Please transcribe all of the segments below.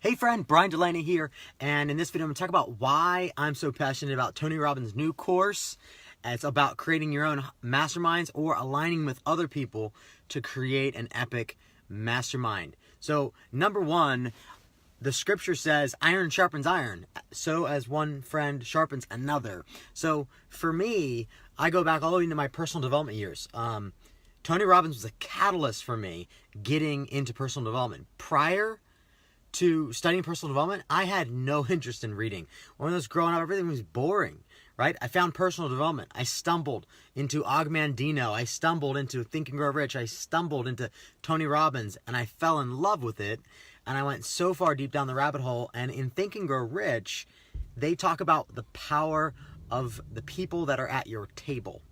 Hey friend, Bryan Dulaney here, and in this video I'm going to talk about why I'm so passionate about Tony Robbins' new course. It's about creating your own masterminds or aligning with other people to create an epic mastermind. So number one, the scripture says iron sharpens iron, so as one friend sharpens another. So for me, I go back all the way into my personal development years. Tony Robbins was a catalyst for me getting into personal development. Prior to studying personal development, I had no interest in reading. When I was growing up, everything was boring, right? I found personal development. I stumbled into Andddd. I stumbled into Think and Grow Rich. I stumbled into Tony Robbins, and I fell in love with it. And I went so far deep down the rabbit hole. And in Think and Grow Rich, they talk about the power of the people that are at your table.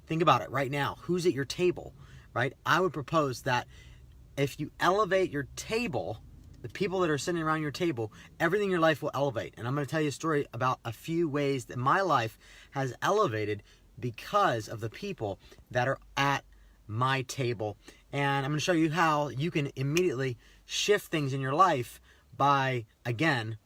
Think about it right now. Who's at your table, right? I would propose that if you elevate your table, the people that are sitting around your table, everything in your life will elevate. And I'm going to tell you a story about a few ways that my life has elevated because of the people that are at my table. And I'm going to show you how you can immediately shift things in your life by, again,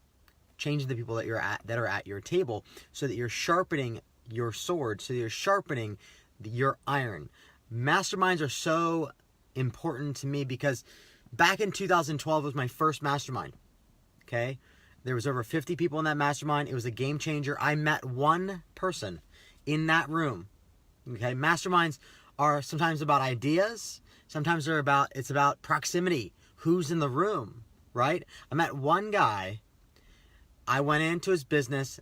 changing the people that are at your table, so that you're sharpening your sword, so that you're sharpening your iron. Masterminds are so important to me because back in 2012 was my first mastermind. Okay, there was over 50 people in that mastermind. It was a game changer. I met one person in that room. Okay, masterminds are sometimes about ideas. Sometimes it's about proximity. Who's in the room, right? I met one guy. I went into his business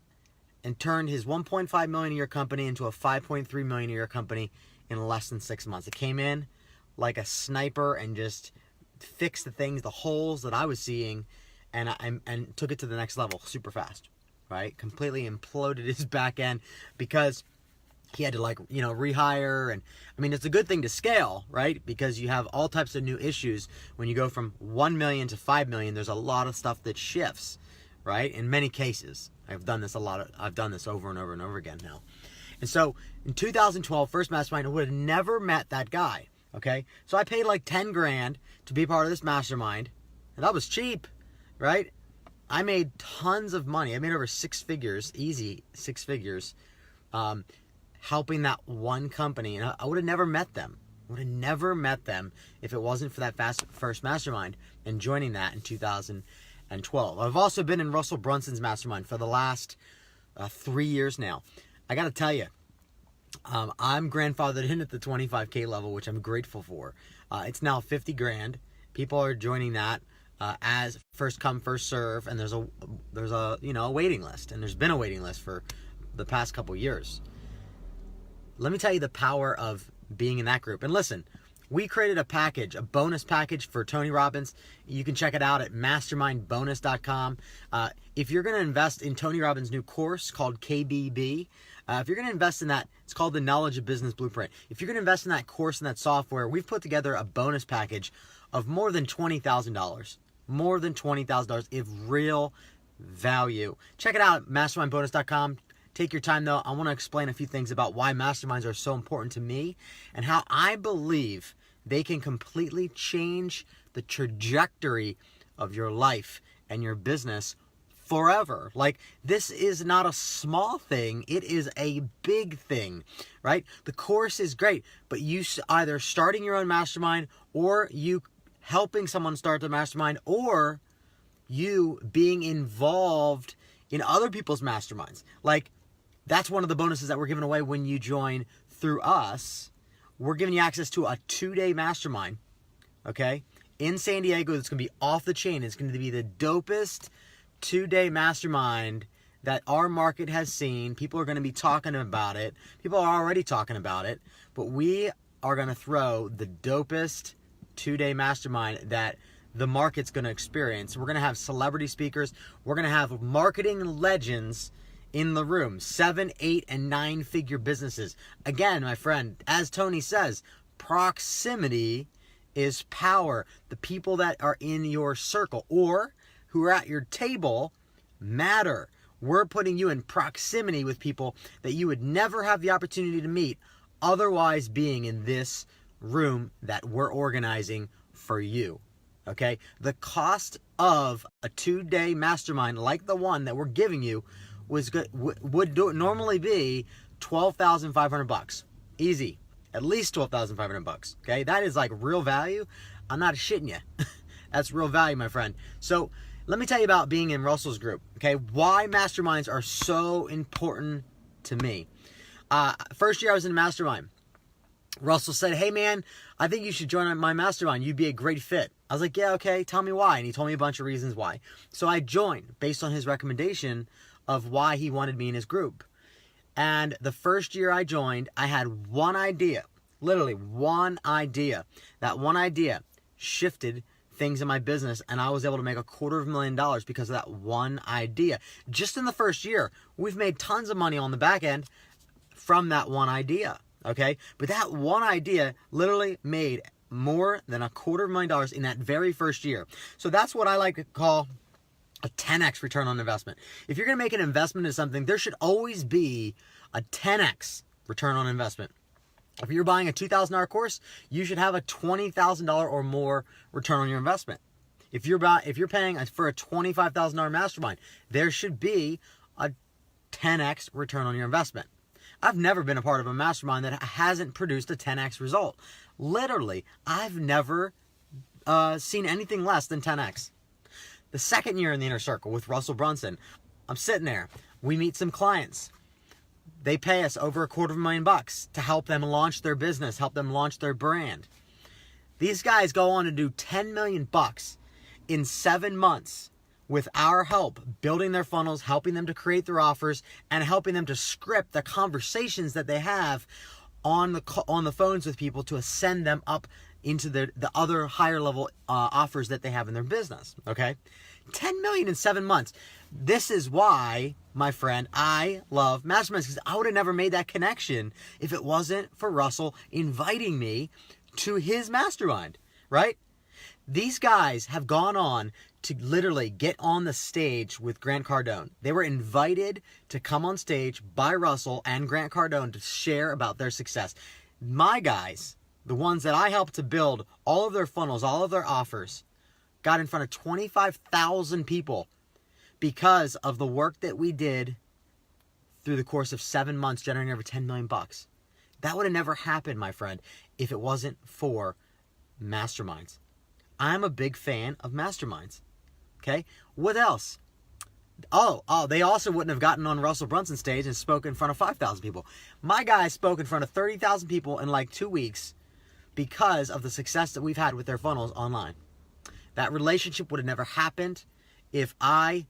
and turned his 1.5 million a year company into a 5.3 million a year company in less than 6 months. It came in like a sniper and just fixed the holes that I was seeing, and took it to the next level super fast, right? Completely imploded his back end because he had to rehire. And I mean, it's a good thing to scale, right? Because you have all types of new issues. When you go from 1 million to 5 million, there's a lot of stuff that shifts, right? In many cases, I've done this over and over and over again now. And so in 2012, first mastermind, I would have never met that guy. Okay, so I paid like 10 grand to be part of this mastermind, and that was cheap, right? I made tons of money. I made over 6 figures, easy 6 figures, helping that one company, and I would have never met them. Would have never met them if it wasn't for that first mastermind and joining that in 2012. I've also been in Russell Brunson's mastermind for the last 3 years now. I got to tell you, I'm grandfathered in at the 25K level, which I'm grateful for. It's now 50 grand. People are joining that as first come, first serve, and there's a waiting list, and there's been a waiting list for the past couple years. Let me tell you the power of being in that group. And listen, we created a bonus package for Tony Robbins. You can check it out at mastermindbonus.com. If you're going to invest in Tony Robbins' new course called KBB, if you're going to invest in that, it's called the Knowledge of Business Blueprint. If you're going to invest in that course and that software, we've put together a bonus package of more than $20,000. More than $20,000 of real value. Check it out at mastermindbonus.com. Take your time though. I want to explain a few things about why masterminds are so important to me and how I believe they can completely change the trajectory of your life and your business forever. Like, this is not a small thing. It is a big thing, right? The course is great, but you either starting your own mastermind, or you helping someone start the mastermind, or you being involved in other people's masterminds. Like, that's one of the bonuses that we're giving away when you join through us. We're giving you access to a 2-day mastermind, okay, in San Diego. It's going to be off the chain. It's going to be the dopest 2-day mastermind that our market has seen. People are going to be talking about it. People are already talking about it. But we are going to throw the dopest 2-day mastermind that the market's going to experience. We're going to have celebrity speakers. We're going to have marketing legends in the room, 7, 8, and 9-figure businesses. Again, my friend, as Tony says, proximity is power. The people that are in your circle or who are at your table matter. We're putting you in proximity with people that you would never have the opportunity to meet otherwise being in this room that we're organizing for you. Okay? The cost of a 2-day mastermind like the one that we're giving you would normally be $12,500. Easy. At least $12,500. Okay, that is like real value. I'm not shitting you. That's real value, my friend. So let me tell you about being in Russell's group. Okay, why masterminds are so important to me. First year I was in a mastermind. Russell said, hey man, I think you should join my mastermind. You'd be a great fit. I was like, yeah, okay, tell me why. And he told me a bunch of reasons why. So I joined based on his recommendation of why he wanted me in his group. And the first year I joined, I had one idea, literally one idea. That one idea shifted things in my business, and I was able to make $250,000 because of that one idea. Just in the first year, we've made tons of money on the back end from that one idea, okay? But that one idea literally made more than $250,000 in that very first year. So that's what I like to call a 10x return on investment. If you're going to make an investment in something, there should always be a 10x return on investment. If you're buying a $2,000 course, you should have a $20,000 or more return on your investment. If you're paying for a $25,000 mastermind, there should be a 10x return on your investment. I've never been a part of a mastermind that hasn't produced a 10x result. Literally, I've never seen anything less than 10x. The second year in the inner circle with Russell Brunson, I'm sitting there. We meet some clients. They pay us over $250,000 to help them launch their business, help them launch their brand. These guys go on to do $10 million in 7 months with our help, building their funnels, helping them to create their offers, and helping them to script the conversations that they have on the phones with people to ascend them up into the other higher level offers that they have in their business. Okay, 10 million in 7 months. This is why, my friend, I love masterminds, because I would have never made that connection if it wasn't for Russell inviting me to his mastermind, right? These guys have gone on to literally get on the stage with Grant Cardone. They were invited to come on stage by Russell and Grant Cardone to share about their success. My guys, the ones that I helped to build all of their funnels, all of their offers, got in front of 25,000 people because of the work that we did through the course of 7 months, generating over $10 million. That would have never happened, my friend, if it wasn't for masterminds. I'm a big fan of masterminds. Okay? What else? Oh, they also wouldn't have gotten on Russell Brunson's stage and spoke in front of 5,000 people. My guy spoke in front of 30,000 people in like 2 weeks because of the success that we've had with their funnels online. That relationship would have never happened if I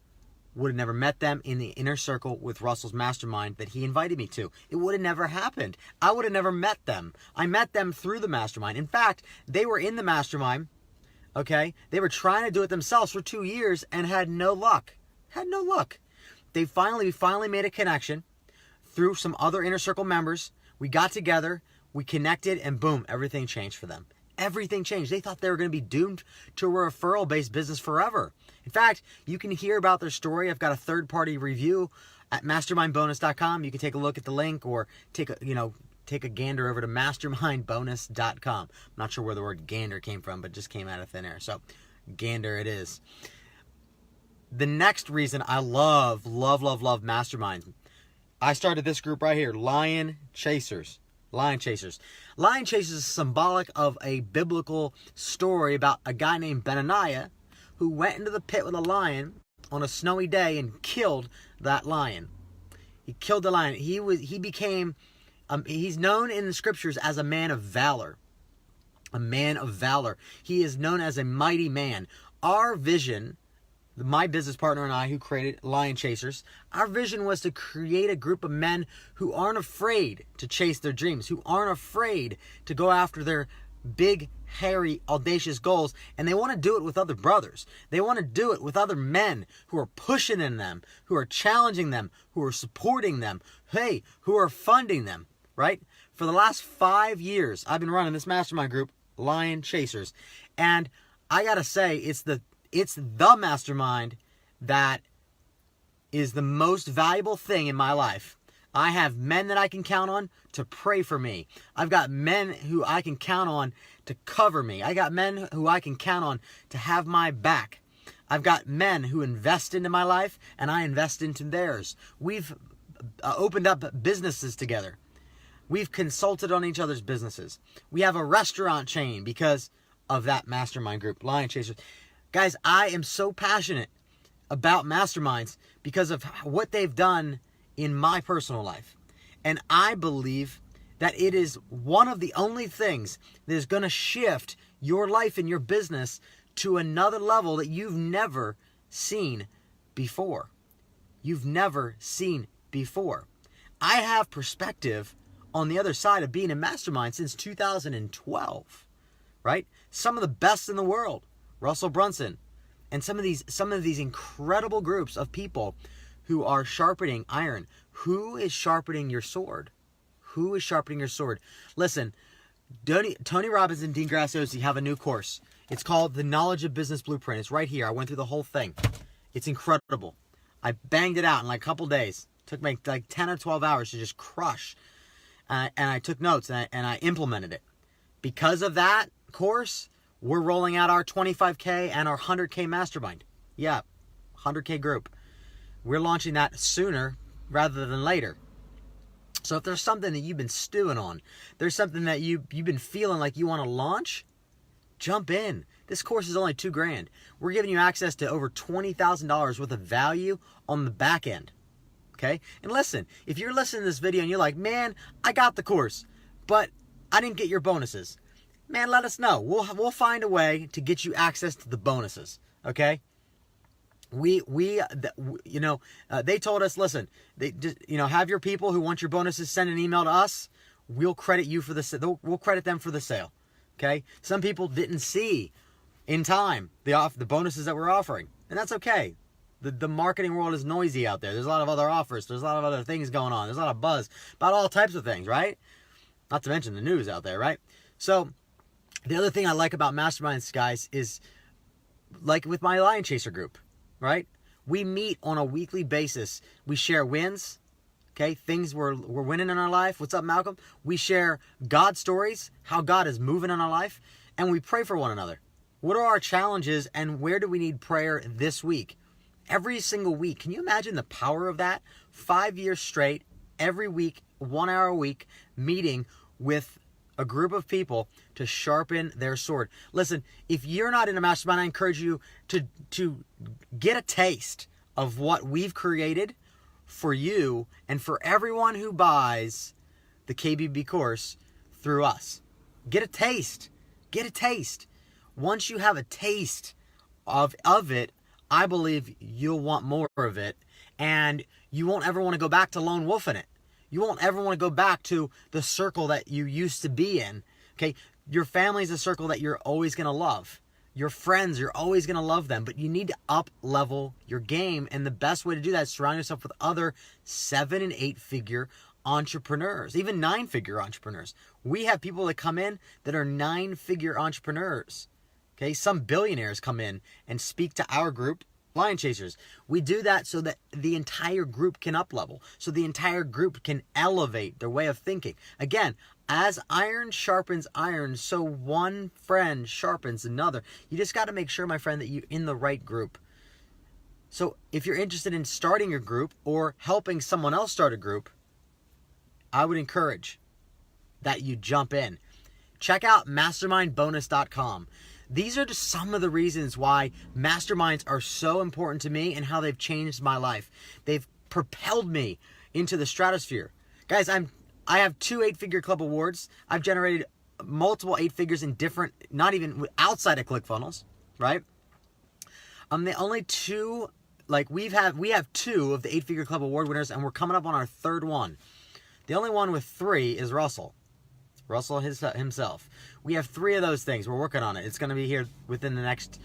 would have never met them in the inner circle with Russell's mastermind that he invited me to. It would have never happened. I would have never met them. I met them through the mastermind. In fact, they were in the mastermind. Okay, they were trying to do it themselves for 2 years and had no luck. We finally made a connection through some other inner circle members. We got together, we connected, and boom, everything changed for them. Everything changed. They thought they were going to be doomed to a referral-based business forever. In fact, you can hear about their story. I've got a third-party review at mastermindbonus.com. You can take a look at the link or take a gander over to mastermindbonus.com. I'm not sure where the word gander came from, but it just came out of thin air. So, gander it is. The next reason I love masterminds, I started this group right here, Lion Chasers. Lion Chasers. Lion Chasers is symbolic of a biblical story about a guy named Benaniah who went into the pit with a lion on a snowy day and killed that lion. He killed the lion. He's known in the scriptures as a man of valor. A man of valor. He is known as a mighty man. Our vision, my business partner and I who created Lion Chasers, our vision was to create a group of men who aren't afraid to chase their dreams, who aren't afraid to go after their big, hairy, audacious goals, and they want to do it with other brothers. They want to do it with other men who are pushing in them, who are challenging them, who are supporting them, who are funding them, right? For the last 5 years, I've been running this mastermind group, Lion Chasers, and I gotta say, it's the mastermind that is the most valuable thing in my life. I have men that I can count on to pray for me. I've got men who I can count on to cover me. I got men who I can count on to have my back. I've got men who invest into my life and I invest into theirs. We've opened up businesses together. We've consulted on each other's businesses. We have a restaurant chain because of that mastermind group, Lion Chasers. Guys, I am so passionate about masterminds because of what they've done in my personal life. And I believe that it is one of the only things that is going to shift your life and your business to another level that you've never seen before. You've never seen before. I have perspective on the other side of being a mastermind since 2012, right? Some of the best in the world, Russell Brunson, and some of these incredible groups of people who are sharpening iron. Who is sharpening your sword? Who is sharpening your sword? Listen, Tony Robbins and Dean Graziosi have a new course. It's called The Knowledge of Business Blueprint. It's right here. I went through the whole thing. It's incredible. I banged it out in like a couple days. It took me like 10 or 12 hours to just crush. And I took notes and I implemented it. Because of that course, we're rolling out our 25K and our 100K mastermind. Yeah, 100K group. We're launching that sooner rather than later. So if there's something that you've been stewing on, there's something that you've been feeling like you want to launch, jump in. This course is only $2,000. We're giving you access to over $20,000 worth of value on the back end. Okay? And listen, if you're listening to this video and you're like, man, I got the course, but I didn't get your bonuses. Man, let us know. We'll find a way to get you access to the bonuses. Okay? They told us, listen, they just, have your people who want your bonuses send an email to us. We'll credit you for the we'll credit them for the sale. Okay? Some people didn't see in time the bonuses that we're offering, and that's okay. The marketing world is noisy out there. There's a lot of other offers. There's a lot of other things going on. There's a lot of buzz about all types of things, right? Not to mention the news out there, right? So the other thing I like about Masterminds, guys, is like with my Lion Chaser group, right? We meet on a weekly basis. We share wins, okay? Things we're winning in our life. What's up, Malcolm? We share God stories, how God is moving in our life, and we pray for one another. What are our challenges and where do we need prayer this week? Every single week. Can you imagine the power of that? 5 years straight, every week, 1 hour a week, meeting with a group of people to sharpen their sword. Listen, if you're not in a mastermind, I encourage you to get a taste of what we've created for you and for everyone who buys the KBB course through us. Get a taste. Get a taste. Once you have a taste of it, I believe you'll want more of it, and you won't ever want to go back to lone wolfing it. You won't ever want to go back to the circle that you used to be in. Okay, your family is a circle that you're always going to love. Your friends, you're always going to love them, but you need to up level your game, and the best way to do that is surround yourself with other 7- and 8-figure entrepreneurs, even 9-figure entrepreneurs. We have people that come in that are 9-figure entrepreneurs. Okay, some billionaires come in and speak to our group, Lion Chasers. We do that so that the entire group can up level, so the entire group can elevate their way of thinking. Again, as iron sharpens iron, so one friend sharpens another. You just got to make sure, my friend, that you're in the right group. So if you're interested in starting your group or helping someone else start a group, I would encourage that you jump in. Check out mastermindbonus.com. These are just some of the reasons why masterminds are so important to me and how they've changed my life. They've propelled me into the stratosphere. Guys, I have 2 8-figure club awards. I've generated multiple 8 figures in different, not even outside of ClickFunnels, right? I'm the only 2, like we have 2 of the 8-figure club award winners, and we're coming up on our 3rd one. The only one with 3 is Russell himself. We have 3 of those things. We're working on it. It's going to be here within the next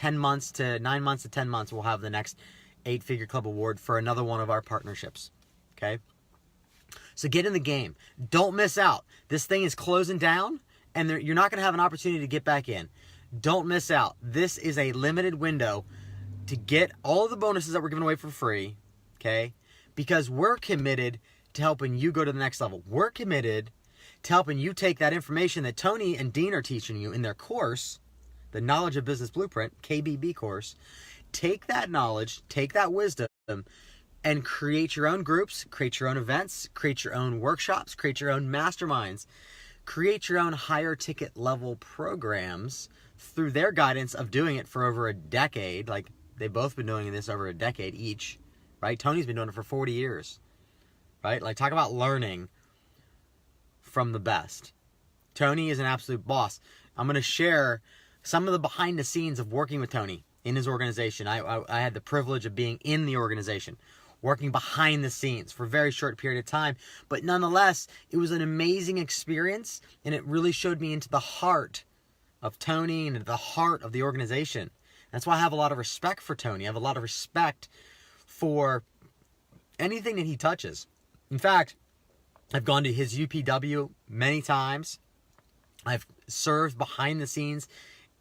9 months to 10 months. We'll have the next 8-figure club award for another one of our partnerships. Okay? So get in the game. Don't miss out. This thing is closing down, and you're not going to have an opportunity to get back in. Don't miss out. This is a limited window to get all of the bonuses that we're giving away for free. Okay? Because we're committed to helping you go to the next level. We're committed to helping you take that information that Tony and Dean are teaching you in their course, the Knowledge of Business Blueprint, KBB course, take that knowledge, take that wisdom, and create your own groups, create your own events, create your own workshops, create your own masterminds, create your own higher ticket level programs through their guidance of doing it for over a decade. Like, they've both been doing this over a decade each, right? Tony's been doing it for 40 years, right? Like, talk about learning from the best. Tony is an absolute boss. I'm going to share some of the behind the scenes of working with Tony in his organization. I had the privilege of being in the organization, working behind the scenes for a very short period of time. But nonetheless, it was an amazing experience, and it really showed me into the heart of Tony and the heart of the organization. That's why I have a lot of respect for Tony. I have a lot of respect for anything that he touches. In fact, I've gone to his UPW many times. I've served behind the scenes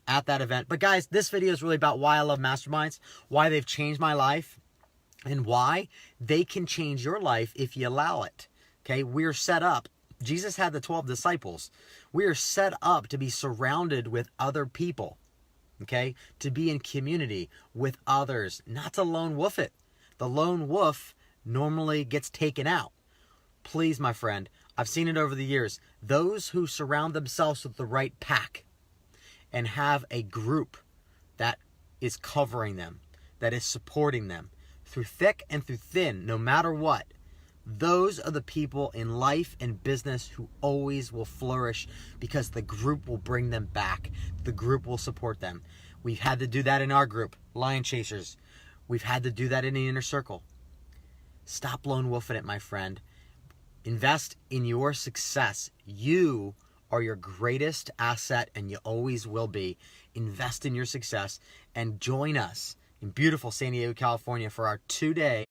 at that event. But guys, this video is really about why I love masterminds, why they've changed my life, and why they can change your life if you allow it. Okay, we're set up. Jesus had the 12 disciples. We are set up to be surrounded with other people. Okay, to be in community with others, not to lone wolf it. The lone wolf normally gets taken out. Please, my friend, I've seen it over the years. Those who surround themselves with the right pack and have a group that is covering them, that is supporting them through thick and through thin, no matter what, those are the people in life and business who always will flourish, because the group will bring them back. The group will support them. We've had to do that in our group, Lion Chasers. We've had to do that in the inner circle. Stop lone wolfing it, my friend. Invest in your success. You are your greatest asset, and you always will be. Invest in your success and join us in beautiful San Diego, California for our 2-day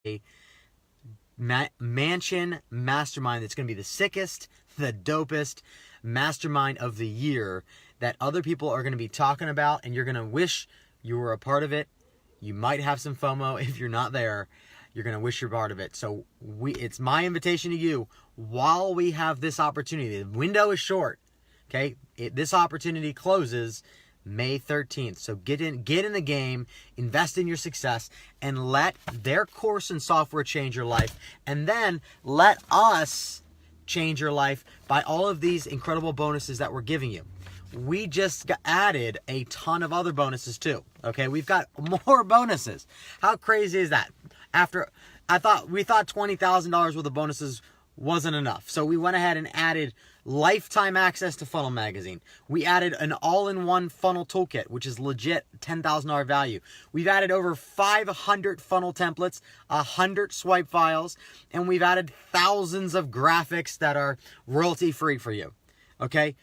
mansion mastermind. That's going to be the sickest, the dopest mastermind of the year that other people are going to be talking about, and you're going to wish you were a part of it. You might have some FOMO if you're not there. You're going to wish you're part of it. So it's my invitation to you, while we have this opportunity. The window is short. Okay, this opportunity closes May 13th. So get in the game, invest in your success, and let their course and software change your life. And then let us change your life by all of these incredible bonuses that we're giving you. We just added a ton of other bonuses too. Okay, we've got more bonuses. How crazy is that? We thought $20,000 worth of bonuses wasn't enough. So we went ahead and added lifetime access to Funnel Magazine. We added an all-in-one funnel toolkit, which is legit $10,000 value. We've added over 500 funnel templates, 100 swipe files, and we've added thousands of graphics that are royalty-free for you. Okay?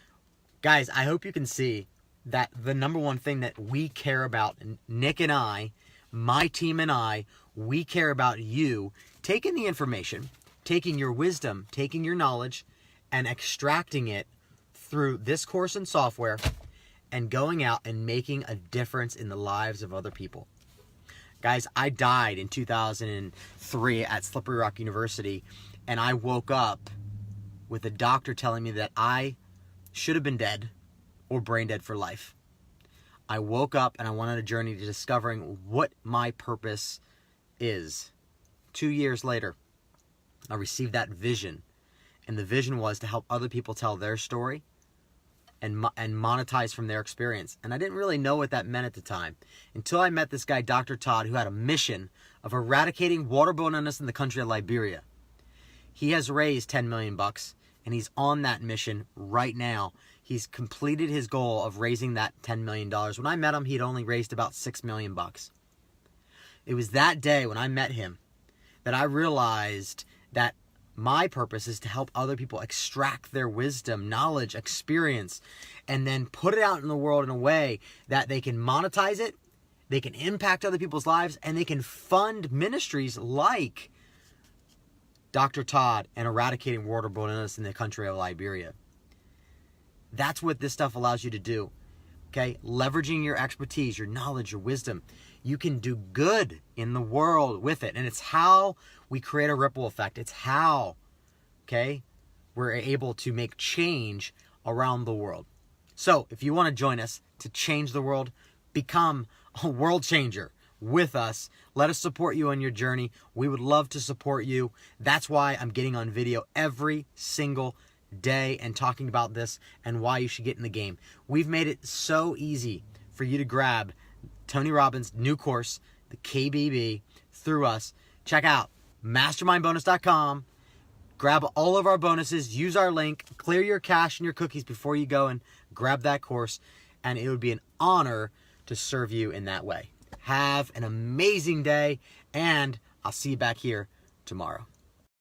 Guys, I hope you can see that the number one thing that we care about, Nick and I, my team and I, we care about you taking the information, taking your wisdom, taking your knowledge, and extracting it through this course and software, and going out and making a difference in the lives of other people. Guys, I died in 2003 at Slippery Rock University, and I woke up with a doctor telling me that I should have been dead or brain dead for life. I woke up and I went on a journey to discovering what my purpose is. 2 years later, I received that vision, and the vision was to help other people tell their story and monetize from their experience. And I didn't really know what that meant at the time until I met this guy, Dr. Todd, who had a mission of eradicating waterborne illness in the country of Liberia. He has raised $10 million, and he's on that mission right now. He's completed his goal of raising that $10 million. When I met him, he'd only raised about $6 million. It was that day when I met him that I realized that my purpose is to help other people extract their wisdom, knowledge, experience, and then put it out in the world in a way that they can monetize it, they can impact other people's lives, and they can fund ministries like Dr. Todd and eradicating waterborne illness in the country of Liberia. That's what this stuff allows you to do. Okay? Leveraging your expertise, your knowledge, your wisdom. You can do good in the world with it. And it's how we create a ripple effect. It's how, okay, we're able to make change around the world. So if you want to join us to change the world, become a world changer. with us. Let us support you on your journey. We would love to support you. That's why I'm getting on video every single day and talking about this and why you should get in the game. We've made it so easy for you to grab Tony Robbins' new course, the KBB, through us. Check out mastermindbonus.com. Grab all of our bonuses. Use our link. Clear your cache and your cookies before you go and grab that course. And it would be an honor to serve you in that way. Have an amazing day, and I'll see you back here tomorrow.